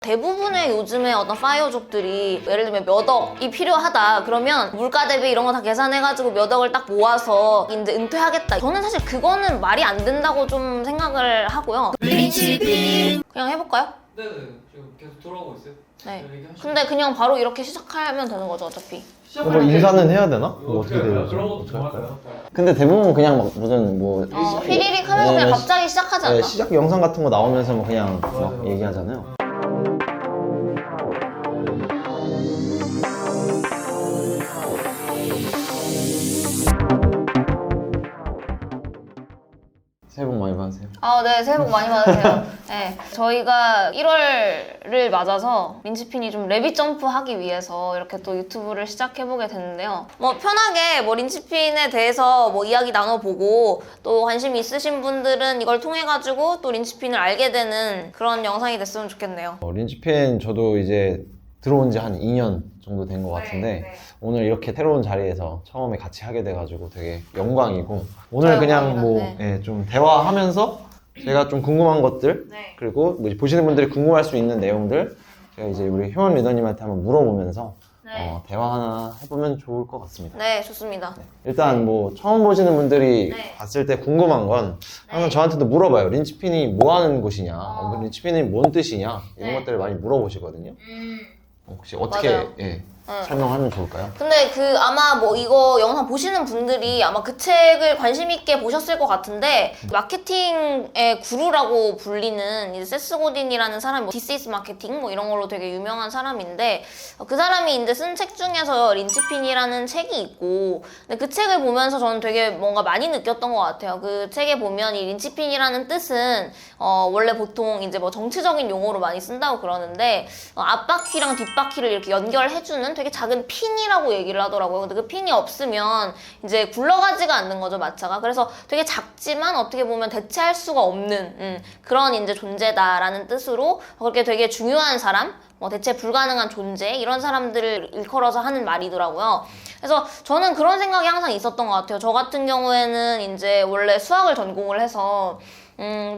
대부분의 요즘에 어떤 파이어족들이 예를 들면 몇 억이 필요하다 그러면 물가 대비 이런 거 다 계산해가지고 몇 억을 딱 모아서 이제 은퇴하겠다. 저는 사실 그거는 말이 안 된다고 좀 생각을 하고요. 그냥 해볼까요? 네네, 지금 계속 돌아오고 있어요. 네. 근데 그냥 바로 이렇게 시작하면 되는 거죠, 어차피. 뭐 인사는 해야 되나? 뭐 어떻게 어떻게 할까요? 되죠? 그런 것도 어떻게 할까요? 정할까요? 근데 대부분 그냥 막 무슨 뭐 휘리릭 하면서 그냥 갑자기 시작하지 않나? 시작 영상 같은 거 나오면서 뭐 그냥 막 맞아요. 얘기하잖아요. 새해 복 많이 받으세요. 네, 새해 복 많이 받으세요. 네, 저희가 1월을 맞아서 린치핀이 좀 레빗 점프 하기 위해서 이렇게 또 유튜브를 시작해보게 됐는데요. 뭐 편하게 뭐 린치핀에 대해서 뭐 이야기 나눠보고 또 관심 있으신 분들은 이걸 통해가지고 또 린치핀을 알게 되는 그런 영상이 됐으면 좋겠네요. 린치핀 저도 이제 들어온 지 한 2년 정도 된 것 같은데 네. 오늘 이렇게 새로운 자리에서 처음에 같이 하게 돼가지고 되게 영광이고 오늘 저요, 그냥 영광이다. 뭐 네. 좀 대화하면서 제가 좀 궁금한 것들 네. 그리고 뭐 보시는 분들이 궁금할 수 있는 내용들 제가 이제 우리 효원 리더님한테 한번 물어보면서 네. 대화 하나 해보면 좋을 것 같습니다. 네, 좋습니다. 일단 뭐 처음 보시는 분들이 네. 봤을 때 궁금한 건 항상 저한테도 물어봐요. 린치핀이 뭐 하는 곳이냐, 린치핀이 뭔 뜻이냐 이런 네. 것들을 많이 물어보시거든요. 혹시 어떻게 맞아요. 설명하면 좋을까요? 근데 아마 뭐 이거 영상 보시는 분들이 아마 그 책을 관심 있게 보셨을 것 같은데 마케팅의 구루라고 불리는 이제 세스 고딘이라는 사람이 뭐 This is 마케팅 뭐 이런 걸로 되게 유명한 사람인데 그 사람이 이제 쓴 책 중에서 린치핀이라는 책이 있고 근데 그 책을 보면서 저는 되게 뭔가 많이 느꼈던 것 같아요. 그 책에 보면 이 린치핀이라는 뜻은 원래 보통 이제 뭐 정치적인 용어로 많이 쓴다고 그러는데 앞바퀴랑 뒷바퀴를 이렇게 연결해주는 되게 작은 핀이라고 얘기를 하더라고요. 근데 그 핀이 없으면 이제 굴러가지가 않는 거죠, 마차가. 그래서 되게 작지만 어떻게 보면 대체할 수가 없는 그런 이제 존재다라는 뜻으로 그렇게 되게 중요한 사람, 뭐 대체 불가능한 존재 이런 사람들을 일컬어서 하는 말이더라고요. 그래서 저는 그런 생각이 항상 있었던 것 같아요. 저 같은 경우에는 이제 원래 수학을 전공을 해서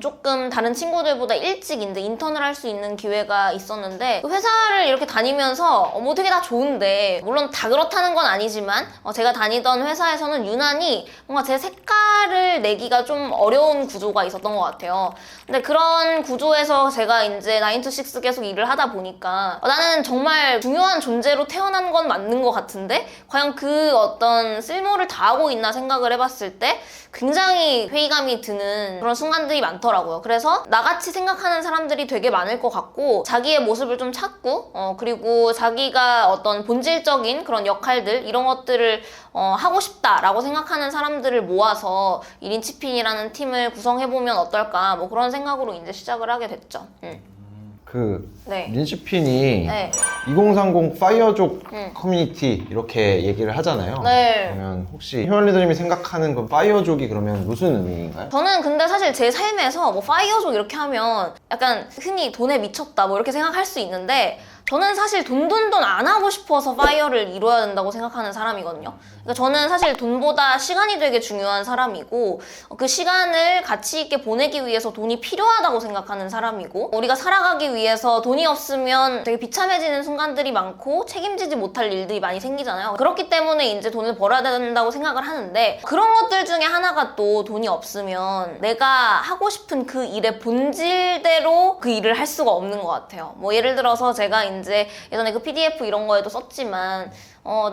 조금 다른 친구들보다 일찍 이제 인턴을 할 수 있는 기회가 있었는데 그 회사를 이렇게 다니면서 뭐 되게 다 좋은데 물론 다 그렇다는 건 아니지만 제가 다니던 회사에서는 유난히 뭔가 제 색깔을 내기가 좀 어려운 구조가 있었던 것 같아요. 근데 그런 구조에서 제가 이제 9 to 6 계속 일을 하다 보니까 나는 정말 중요한 존재로 태어난 건 맞는 것 같은데 과연 그 어떤 쓸모를 다하고 있나 생각을 해봤을 때 굉장히 회의감이 드는 그런 순간들이 많더라고요. 그래서 나같이 생각하는 사람들이 되게 많을 것 같고 자기의 모습을 좀 찾고 그리고 자기가 어떤 본질적인 그런 역할들 이런 것들을 하고 싶다라고 생각하는 사람들을 모아서 이 린치핀이라는 팀을 구성해보면 어떨까 뭐 그런 생각으로 이제 시작을 하게 됐죠. 네. 린치핀이 네. 2030 파이어족 커뮤니티 이렇게 얘기를 하잖아요. 네. 그러면 혹시 효원 리더님이 생각하는 그 파이어족이 그러면 무슨 의미인가요? 저는 근데 사실 제 삶에서 뭐 파이어족 이렇게 하면 약간 흔히 돈에 미쳤다 뭐 이렇게 생각할 수 있는데 저는 사실 돈 안 하고 싶어서 파이어를 이뤄야 된다고 생각하는 사람이거든요. 그러니까 저는 사실 돈보다 시간이 되게 중요한 사람이고 그 시간을 가치 있게 보내기 위해서 돈이 필요하다고 생각하는 사람이고 우리가 살아가기 위해서 돈이 없으면 되게 비참해지는 순간들이 많고 책임지지 못할 일들이 많이 생기잖아요. 그렇기 때문에 이제 돈을 벌어야 된다고 생각을 하는데 그런 것들 중에 하나가 또 돈이 없으면 내가 하고 싶은 그 일의 본질대로 그 일을 할 수가 없는 것 같아요. 뭐 예를 들어서 제가 이제 예전에 그 PDF 이런 거에도 썼지만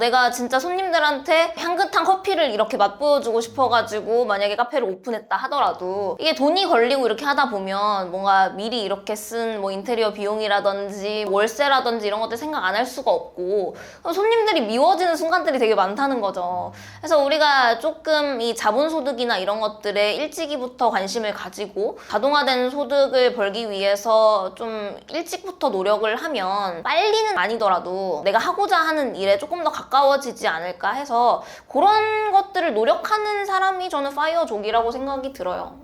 내가 진짜 손님들한테 향긋한 커피를 이렇게 맛보여주고 싶어가지고 만약에 카페를 오픈했다 하더라도 이게 돈이 걸리고 이렇게 하다 보면 뭔가 미리 이렇게 쓴 뭐 인테리어 비용이라든지 월세라든지 이런 것들 생각 안 할 수가 없고 손님들이 미워지는 순간들이 되게 많다는 거죠. 그래서 우리가 조금 이 자본소득이나 이런 것들에 일찍이부터 관심을 가지고 자동화된 소득을 벌기 위해서 좀 일찍부터 노력을 하면 빨리는 아니더라도 내가 하고자 하는 일에 조금 더 가까워지지 않을까 해서 그런 것들을 노력하는 사람이 저는 파이어족이라고 생각이 들어요.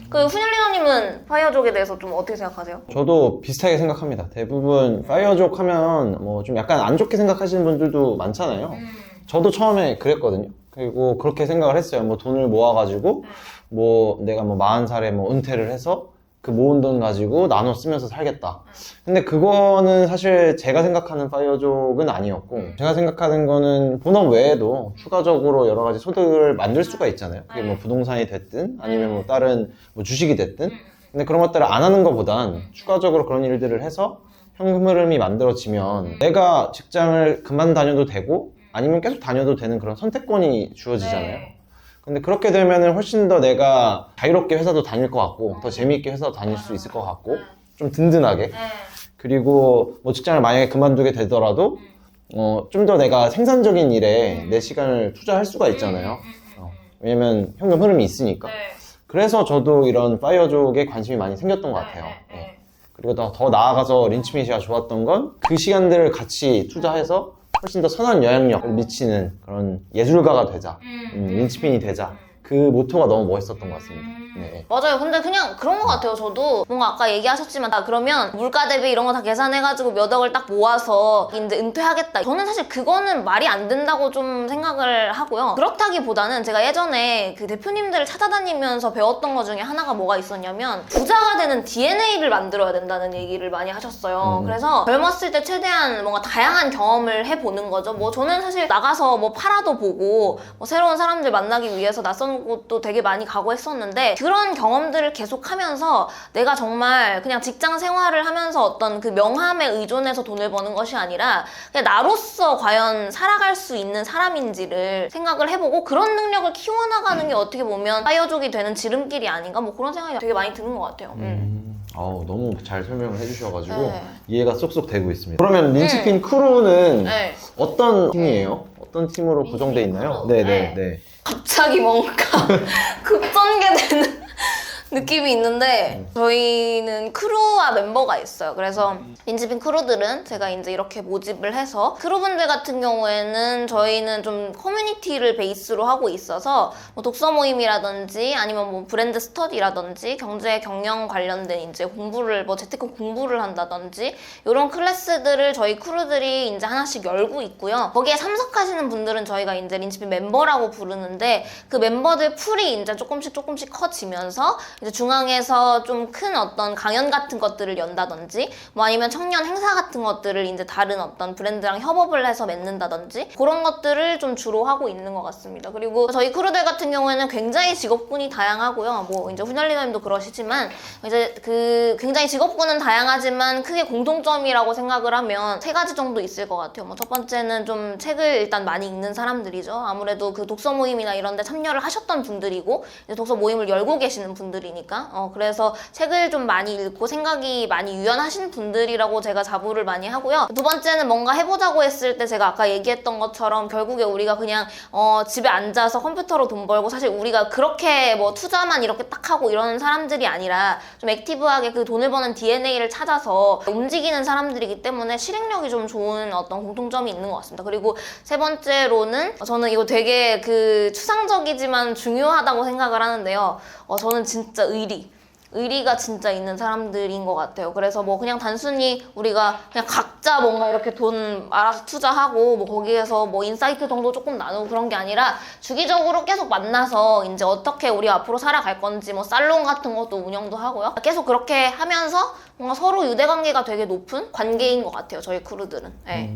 그 훈현리너님은 파이어족에 대해서 좀 어떻게 생각하세요? 저도 비슷하게 생각합니다. 대부분 파이어족 하면 뭐 좀 약간 안 좋게 생각하시는 분들도 많잖아요. 저도 처음에 그랬거든요. 그리고 그렇게 생각을 했어요. 뭐 돈을 모아가지고 뭐 내가 뭐 40살에 뭐 은퇴를 해서 그 모은 돈 가지고 나눠 쓰면서 살겠다. 근데 그거는 사실 제가 생각하는 파이어족은 아니었고, 제가 생각하는 거는 본업 외에도 추가적으로 여러 가지 소득을 만들 수가 있잖아요. 그게 뭐 부동산이 됐든 아니면 뭐 다른 뭐 주식이 됐든. 근데 그런 것들을 안 하는 것보단 추가적으로 그런 일들을 해서 현금 흐름이 만들어지면 내가 직장을 그만 다녀도 되고 아니면 계속 다녀도 되는 그런 선택권이 주어지잖아요. 근데 그렇게 되면은 훨씬 더 내가 자유롭게 회사도 다닐 것 같고 더 재미있게 회사도 다닐 수 있을 것 같고 좀 든든하게, 그리고 뭐 직장을 만약에 그만두게 되더라도 좀 더 내가 생산적인 일에 내 시간을 투자할 수가 있잖아요. 왜냐면 현금 흐름이 있으니까. 그래서 저도 이런 파이어족에 관심이 많이 생겼던 것 같아요. 그리고 더 나아가서 린치핀 씨가 좋았던 건 그 시간들을 같이 투자해서 훨씬 더 선한 영향력을 미치는 그런 예술가가 되자, 린치핀이 되자, 그 모토가 너무 멋있었던 것 같습니다. 네. 맞아요. 근데 그냥 그런 것 같아요. 저도 뭔가 아까 얘기하셨지만 그러면 물가 대비 이런 거 다 계산해가지고 몇 억을 딱 모아서 이제 은퇴하겠다. 저는 사실 그거는 말이 안 된다고 좀 생각을 하고요. 그렇다기보다는 제가 예전에 그 대표님들을 찾아다니면서 배웠던 것 중에 하나가 뭐가 있었냐면 부자가 되는 DNA를 만들어야 된다는 얘기를 많이 하셨어요. 그래서 젊었을 때 최대한 뭔가 다양한 경험을 해보는 거죠. 뭐 저는 사실 나가서 뭐 팔아도 보고 뭐 새로운 사람들 만나기 위해서 낯선 곳도 되게 많이 가고 했었는데 그런 경험들을 계속하면서 내가 정말 그냥 직장 생활을 하면서 어떤 그 명함에 의존해서 돈을 버는 것이 아니라 그냥 나로서 과연 살아갈 수 있는 사람인지를 생각을 해보고 그런 능력을 키워나가는 게 어떻게 보면 파이어족이 되는 지름길이 아닌가 뭐 그런 생각이 되게 많이 드는 것 같아요. 너무 잘 설명을 해주셔가지고 네. 이해가 쏙쏙 되고 있습니다. 그러면 린치핀 크루는 네. 어떤 팀이에요? 어떤 팀으로 구성되어 있나요? 크루. 네네네. 갑자기 뭔가 급전개되는 느낌이 있는데 저희는 크루와 멤버가 있어요. 그래서 린치핀 크루들은 제가 이제 이렇게 모집을 해서 크루분들 같은 경우에는 저희는 좀 커뮤니티를 베이스로 하고 있어서 뭐 독서 모임이라든지 아니면 뭐 브랜드 스터디라든지 경제 경영 관련된 이제 공부를 뭐 재테크 공부를 한다든지 이런 클래스들을 저희 크루들이 이제 하나씩 열고 있고요. 거기에 참석하시는 분들은 저희가 이제 린치핀 멤버라고 부르는데 그 멤버들 풀이 이제 조금씩 커지면서 이제 중앙에서 좀 큰 어떤 강연 같은 것들을 연다든지 뭐 아니면 청년 행사 같은 것들을 이제 다른 어떤 브랜드랑 협업을 해서 맺는다든지 그런 것들을 좀 주로 하고 있는 것 같습니다. 그리고 저희 크루들 같은 경우에는 굉장히 직업군이 다양하고요. 뭐 이제 훈혈리더님도 그러시지만 이제 그 굉장히 직업군은 다양하지만 크게 공통점이라고 생각을 하면 세 가지 정도 있을 것 같아요. 뭐 첫 번째는 좀 책을 일단 많이 읽는 사람들이죠. 아무래도 그 독서 모임이나 이런 데 참여를 하셨던 분들이고 이제 독서 모임을 열고 계시는 분들이니까 그래서 책을 좀 많이 읽고 생각이 많이 유연하신 분들이라고 제가 자부를 많이 하고요. 두 번째는 뭔가 해보자고 했을 때 제가 아까 얘기했던 것처럼 결국에 우리가 그냥 집에 앉아서 컴퓨터로 돈 벌고 사실 우리가 그렇게 뭐 투자만 이렇게 딱 하고 이러는 사람들이 아니라 좀 액티브하게 그 돈을 버는 DNA를 찾아서 움직이는 사람들이기 때문에 실행력이 좀 좋은 어떤 공통점이 있는 것 같습니다. 그리고 세 번째로는 저는 이거 되게 그 추상적이지만 중요하다고 생각을 하는데요. 저는 진짜 의리가 진짜 있는 사람들인 것 같아요. 그래서 뭐 그냥 단순히 우리가 그냥 각자 뭔가 이렇게 돈 알아서 투자하고 뭐 거기에서 뭐 인사이트 정도 조금 나누고 그런 게 아니라 주기적으로 계속 만나서 이제 어떻게 우리 앞으로 살아갈 건지 뭐 살롱 같은 것도 운영도 하고요. 계속 그렇게 하면서 뭔가 서로 유대관계가 되게 높은 관계인 것 같아요. 저희 크루들은. 네.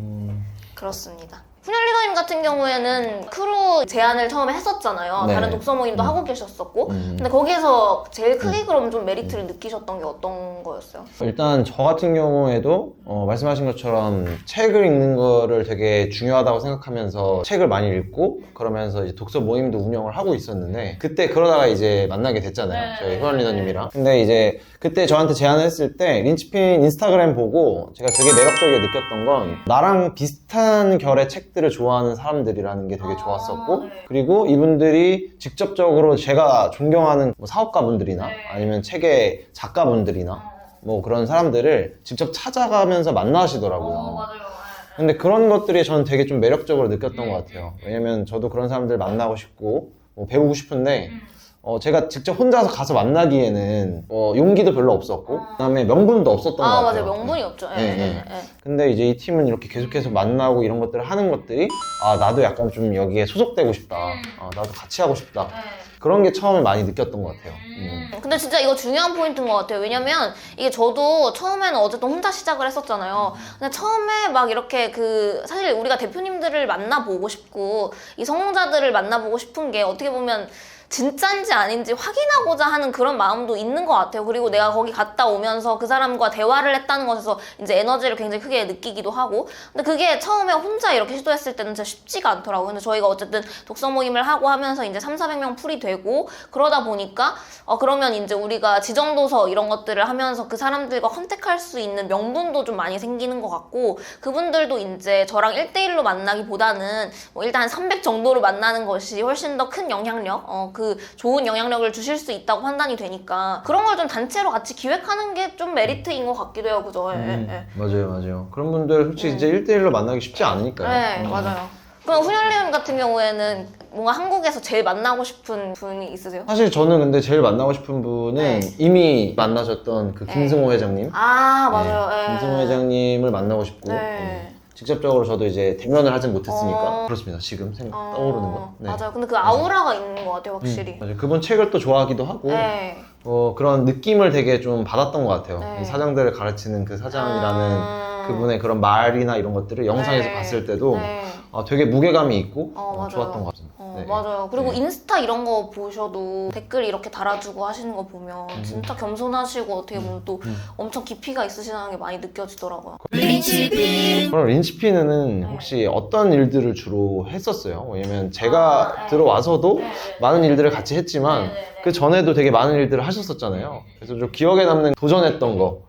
그렇습니다. 훈혈리더님 같은 경우에는 크루 제안을 처음에 했었잖아요. 네. 다른 독서 모임도 하고 계셨었고 근데 거기에서 제일 크게 그럼 좀 메리트를 느끼셨던 게 어떤 거였어요? 일단 저 같은 경우에도 말씀하신 것처럼 책을 읽는 거를 되게 중요하다고 생각하면서 책을 많이 읽고 그러면서 이제 독서 모임도 운영을 하고 있었는데 그때 그러다가 이제 만나게 됐잖아요. 저희 후원 리더님이랑. 근데 이제 그때 저한테 제안을 했을 때 린치핀 인스타그램 보고 제가 되게 매력적이게 느꼈던 건 나랑 비슷한 결의 책들을 좋아하는 사람들이라는 게 되게 좋았었고 그리고 이분들이 직접적으로 제가 존경하는 뭐 사업가분들이나 아니면 책의 작가분들이나 뭐 그런 사람들을 직접 찾아가면서 만나시더라고요. 근데 그런 것들이 저는 되게 좀 매력적으로 느꼈던 것 같아요. 왜냐면 저도 그런 사람들 만나고 싶고 뭐 배우고 싶은데 제가 직접 혼자서 가서 만나기에는 용기도 별로 없었고 그다음에 명분도 없었던 것 같아요. 맞아요. 명분이 없죠. 근데 이제 이 팀은 이렇게 계속해서 만나고 이런 것들을 하는 것들이 나도 약간 좀 여기에 소속되고 싶다. 나도 같이 하고 싶다. 그런 게 처음에 많이 느꼈던 것 같아요. 근데 진짜 이거 중요한 포인트인 것 같아요. 왜냐면 이게 저도 처음에는 어쨌든 혼자 시작을 했었잖아요. 근데 처음에 막 이렇게 사실 우리가 대표님들을 만나보고 싶고 이 성공자들을 만나보고 싶은 게 어떻게 보면 진짜인지 아닌지 확인하고자 하는 그런 마음도 있는 것 같아요. 그리고 내가 거기 갔다 오면서 그 사람과 대화를 했다는 것에서 이제 에너지를 굉장히 크게 느끼기도 하고. 근데 그게 처음에 혼자 이렇게 시도했을 때는 진짜 쉽지가 않더라고요. 근데 저희가 어쨌든 독서 모임을 하고 하면서 이제 300~400명 풀이 되고 그러다 보니까 그러면 이제 우리가 지정도서 이런 것들을 하면서 그 사람들과 컨택할 수 있는 명분도 좀 많이 생기는 것 같고, 그분들도 이제 저랑 1대1로 만나기보다는 뭐 일단 한 300 정도로 만나는 것이 훨씬 더 큰 영향력, 좋은 영향력을 주실 수 있다고 판단이 되니까 그런 걸 좀 단체로 같이 기획하는 게 좀 메리트인 것 같기도 해요. 그죠? 맞아요. 그런 분들 솔직히 이제 1대1로 만나기 쉽지 않으니까요. 네, 맞아요. 그럼 훈현님 같은 경우에는 뭔가 한국에서 제일 만나고 싶은 분이 있으세요? 사실 저는 근데 제일 만나고 싶은 분은 네. 이미 만나셨던 그 김승호 회장님. 아, 맞아요. 네. 김승호 회장님을 만나고 싶고 네. 직접적으로 저도 이제 대면을 하진 못했으니까 그렇습니다. 지금 떠오르는 거. 네. 맞아요. 근데 그 아우라가 있는 것 같아요, 확실히. 맞아요. 그분 책을 또 좋아하기도 하고 네. 그런 느낌을 되게 좀 받았던 것 같아요. 네. 이 사장들을 가르치는 그 사장이라는 그분의 그런 말이나 이런 것들을 영상에서 네. 봤을 때도 네. 되게 무게감이 있고 맞아요. 좋았던 것 같습니다. 네. 맞아요. 그리고 네. 인스타 이런 거 보셔도 댓글 이렇게 달아주고 하시는 거 보면 진짜 겸손하시고 어떻게 보면 또 엄청 깊이가 있으시다는 게 많이 느껴지더라고요. 그럼 린치피는 혹시 어떤 일들을 주로 했었어요? 왜냐면 제가 들어와서도 많은 일들을 같이 했지만 그 전에도 되게 많은 일들을 하셨었잖아요. 그래서 좀 기억에 남는 도전했던 거,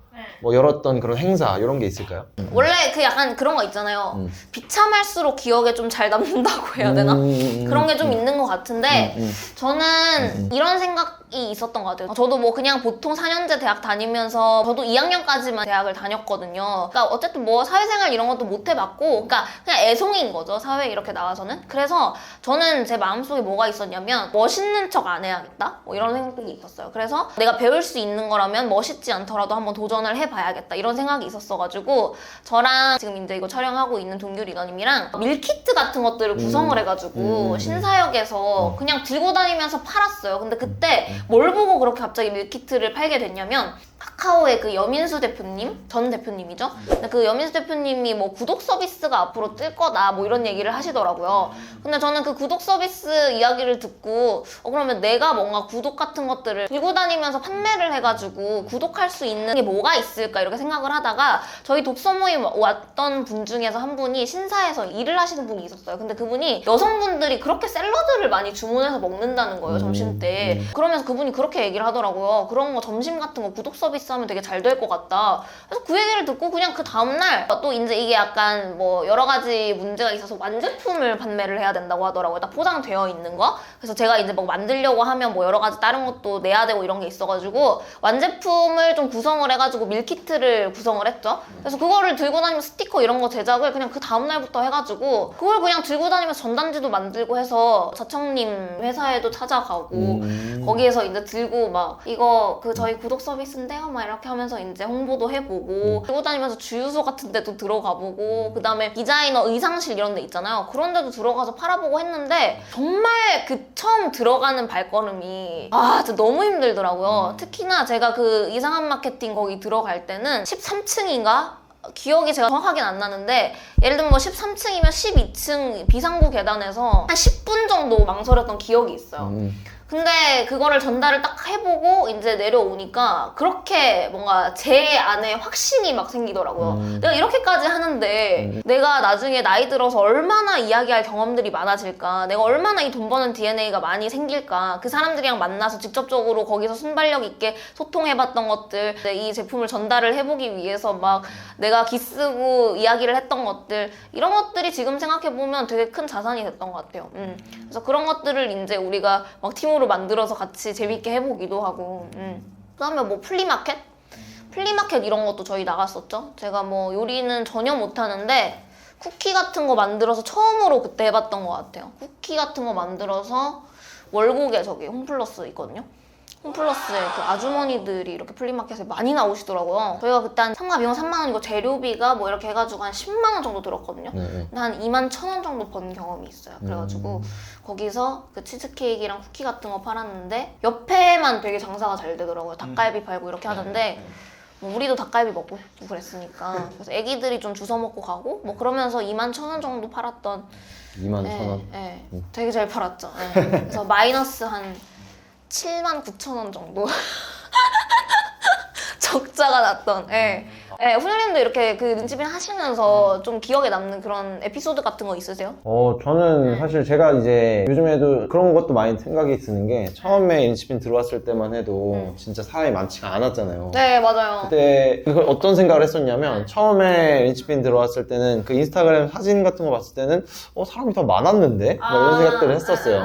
뭐 열었던 그런 행사 이런 게 있을까요? 원래 약간 그런 거 있잖아요. 비참할수록 기억에 좀 잘 남는다고 해야 되나? 그런 게 좀 있는 것 같은데 저는 이런 생각이 있었던 것 같아요. 저도 뭐 그냥 보통 4년제 대학 다니면서 저도 2학년까지만 대학을 다녔거든요. 그러니까 어쨌든 뭐 사회생활 이런 것도 못 해봤고 그러니까 그냥 애송인 거죠. 사회에 이렇게 나와서는. 그래서 저는 제 마음속에 뭐가 있었냐면 멋있는 척 안 해야겠다? 뭐 이런 생각이 있었어요. 그래서 내가 배울 수 있는 거라면 멋있지 않더라도 한번 도전을 해봐야겠다 이런 생각이 있었어가지고 저랑 지금 이제 이거 촬영하고 있는 동규 리더님이랑 밀키트 같은 것들을 구성을 해가지고 신사역에서 그냥 들고 다니면서 팔았어요. 근데 그때 뭘 보고 그렇게 갑자기 밀키트를 팔게 됐냐면 카카오의 그 여민수 대표님, 전 대표님이죠. 근데 그 여민수 대표님이 뭐 구독 서비스가 앞으로 뜰 거다 뭐 이런 얘기를 하시더라고요. 근데 저는 그 구독 서비스 이야기를 듣고 그러면 내가 뭔가 구독 같은 것들을 들고 다니면서 판매를 해가지고 구독할 수 있는 게 뭐가 있을까 이렇게 생각을 하다가 저희 독서 모임 왔던 분 중에서 한 분이 신사에서 일을 하시는 분이 있었어요. 근데 그분이 여성분들이 그렇게 샐러드를 많이 주문해서 먹는다는 거예요, 점심 때. 그러면서 그분이 그렇게 얘기를 하더라고요. 그런 거 점심 같은 거 구독 서비스 하면 되게 잘 될 것 같다. 그래서 그 얘기를 듣고 그냥 그 다음날 또 이제 이게 약간 뭐 여러 가지 문제가 있어서 완제품을 판매를 해야 된다고 하더라고요. 딱 포장되어 있는 거. 그래서 제가 이제 뭐 만들려고 하면 뭐 여러 가지 다른 것도 내야 되고 이런 게 있어가지고 완제품을 좀 구성을 해가지고 밀키트를 구성을 했죠. 그래서 그거를 들고 다니면서 스티커 이런 거 제작을 그냥 그 다음날부터 해가지고 그걸 그냥 들고 다니면서 전단지도 만들고 해서 자청님 회사에도 찾아가고 거기에서 이제 들고 막 이거 저희 구독 서비스인데요 막 이렇게 하면서 이제 홍보도 해보고 들고 다니면서 주유소 같은 데도 들어가보고 그 다음에 디자이너 의상실 이런 데 있잖아요. 그런 데도 들어가서 팔아보고 했는데 정말 그 처음 들어가는 발걸음이 진짜 너무 힘들더라고요. 특히나 제가 그 이상한 마케팅 거기 들어갈 때는 13층인가? 기억이 제가 정확하게는 안 나는데 예를 들면 뭐 13층이면 12층 비상구 계단에서 한 10분 정도 망설였던 기억이 있어요. 근데 그거를 전달을 딱 해보고 이제 내려오니까 그렇게 뭔가 제 안에 확신이 막 생기더라고요. 내가 이렇게까지 하는데 내가 나중에 나이 들어서 얼마나 이야기할 경험들이 많아질까, 내가 얼마나 이 돈 버는 DNA가 많이 생길까, 그 사람들이랑 만나서 직접적으로 거기서 순발력 있게 소통해봤던 것들, 이 제품을 전달을 해보기 위해서 막 내가 기쓰고 이야기를 했던 것들, 이런 것들이 지금 생각해보면 되게 큰 자산이 됐던 것 같아요. 그래서 그런 것들을 이제 우리가 막 팀으로 만들어서 같이 재밌게 해보기도 하고. 그다음에 뭐 플리마켓 이런 것도 저희 나갔었죠. 제가 뭐 요리는 전혀 못하는데 쿠키 같은 거 만들어서 처음으로 그때 해봤던 것 같아요. 쿠키 같은 거 만들어서 월곡에 저기 홈플러스 있거든요. 홈플러스에 그 아주머니들이 이렇게 플리마켓에 많이 나오시더라고요. 저희가 그때 한 상가 비용 3만 원이고 재료비가 뭐 이렇게 해가지고 한 10만 원 정도 들었거든요. 네. 근데 한 2만 1천 원 정도 번 경험이 있어요. 그래가지고 거기서 그 치즈케이크랑 쿠키 같은 거 팔았는데 옆에만 되게 장사가 잘 되더라고요. 닭갈비 팔고 이렇게 하던데 뭐 우리도 닭갈비 먹고 싶고 그랬으니까 그래서 애기들이 좀 주워 먹고 가고 뭐 그러면서 2만 1천 원 정도 팔았던 2만 1,000원. 네, 되게 잘 팔았죠. 네. 그래서 마이너스 한 7만 9천 원 정도 적자가 났던. 네. 네, 훈련님도 이렇게 그 눈치빈 하시면서 좀 기억에 남는 그런 에피소드 같은 거 있으세요? 저는 사실 제가 이제 요즘에도 그런 것도 많이 생각이 드는 게 처음에 인치핀 들어왔을 때만 해도 진짜 사람이 많지가 않았잖아요. 네, 맞아요. 그때 그걸 어떤 생각을 했었냐면 처음에 인치핀 들어왔을 때는 그 인스타그램 사진 같은 거 봤을 때는 사람이 더 많았는데? 막 이런 생각들을 했었어요.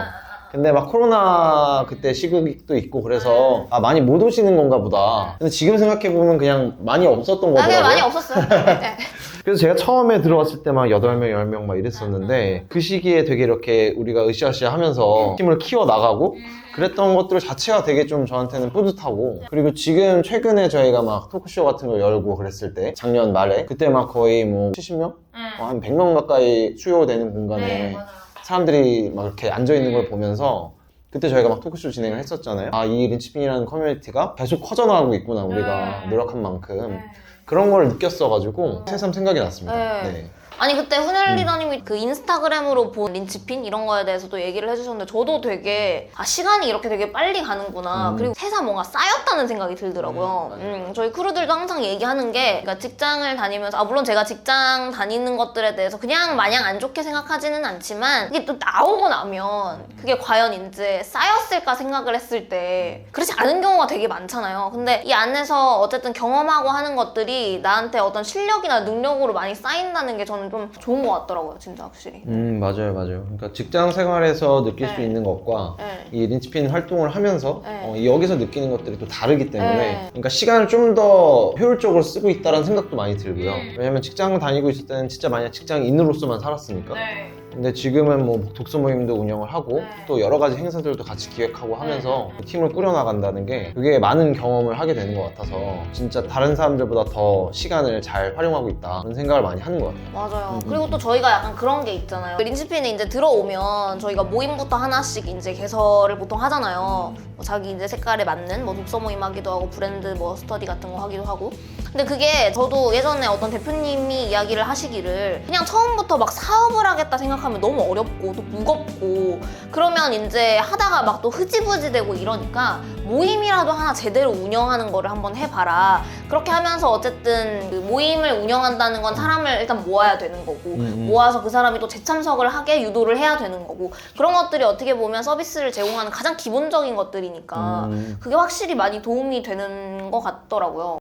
근데 막 코로나 그때 시국도 있고 그래서 많이 못 오시는 건가 보다. 근데 지금 생각해보면 그냥 많이 없었던 거더라고요. 그냥 많이 없었어요. 네. 그래서 제가 처음에 들어왔을 때 막 8명, 10명 막 이랬었는데 그 시기에 되게 이렇게 우리가 으쌰으쌰 하면서 팀을 키워나가고 그랬던 것들 자체가 되게 좀 저한테는 뿌듯하고 그리고 지금 최근에 저희가 막 토크쇼 같은 거 열고 그랬을 때 작년 말에 그때 막 거의 뭐 70명? 한 100명 가까이 수요되는 공간에 사람들이 막 이렇게 앉아있는 걸 보면서 그때 저희가 막 토크쇼 진행을 했었잖아요. 이 린치핀이라는 커뮤니티가 계속 커져나가고 있구나 우리가 노력한 만큼 그런 걸 느꼈어가지고 새삼 생각이 났습니다. 네. 네. 아니 그때 훈혈 리더님이 그 인스타그램으로 본 린치핀 이런 거에 대해서도 얘기를 해주셨는데 저도 되게 시간이 이렇게 되게 빨리 가는구나 그리고 새삼 뭔가 쌓였다는 생각이 들더라고요. 저희 크루들도 항상 얘기하는 게 그러니까 직장을 다니면서 물론 제가 직장 다니는 것들에 대해서 그냥 마냥 안 좋게 생각하지는 않지만 이게 또 나오고 나면 그게 과연 이제 쌓였을까 생각을 했을 때 그렇지 않은 경우가 되게 많잖아요. 근데 이 안에서 어쨌든 경험하고 하는 것들이 나한테 어떤 실력이나 능력으로 많이 쌓인다는 게 저는 좀 좋은 것 같더라고요, 진짜 확실히. 맞아요. 그러니까 직장 생활에서 느낄 수 있는 것과 이 린치핀 활동을 하면서 여기서 느끼는 것들이 또 다르기 때문에 그러니까 시간을 좀 더 효율적으로 쓰고 있다는 생각도 많이 들고요. 왜냐면 직장 다니고 있을 때는 진짜 만약 직장인으로서만 살았으니까. 근데 지금은 뭐 독서 모임도 운영을 하고 또 여러 가지 행사들도 같이 기획하고 하면서 팀을 꾸려나간다는 게 그게 많은 경험을 하게 되는 것 같아서 진짜 다른 사람들보다 더 시간을 잘 활용하고 있다 그런 생각을 많이 하는 것 같아요. 맞아요. 그리고 또 저희가 약간 그런 게 있잖아요. 린치핀에 이제 들어오면 저희가 모임부터 하나씩 이제 개설을 보통 하잖아요. 뭐 자기 이제 색깔에 맞는 뭐 독서 모임 하기도 하고 브랜드 뭐 스터디 같은 거 하기도 하고. 근데 그게 저도 예전에 어떤 대표님이 이야기를 하시기를 그냥 처음부터 막 사업을 하겠다 생각하면 너무 어렵고 또 무겁고 그러면 이제 하다가 막 또 흐지부지 되고 이러니까 모임이라도 하나 제대로 운영하는 거를 한번 해봐라. 그렇게 하면서 어쨌든 그 모임을 운영한다는 건 사람을 일단 모아야 되는 거고 모아서 그 사람이 또 재참석을 하게 유도를 해야 되는 거고 그런 것들이 어떻게 보면 서비스를 제공하는 가장 기본적인 것들이니까 그게 확실히 많이 도움이 되는 것 같더라고요.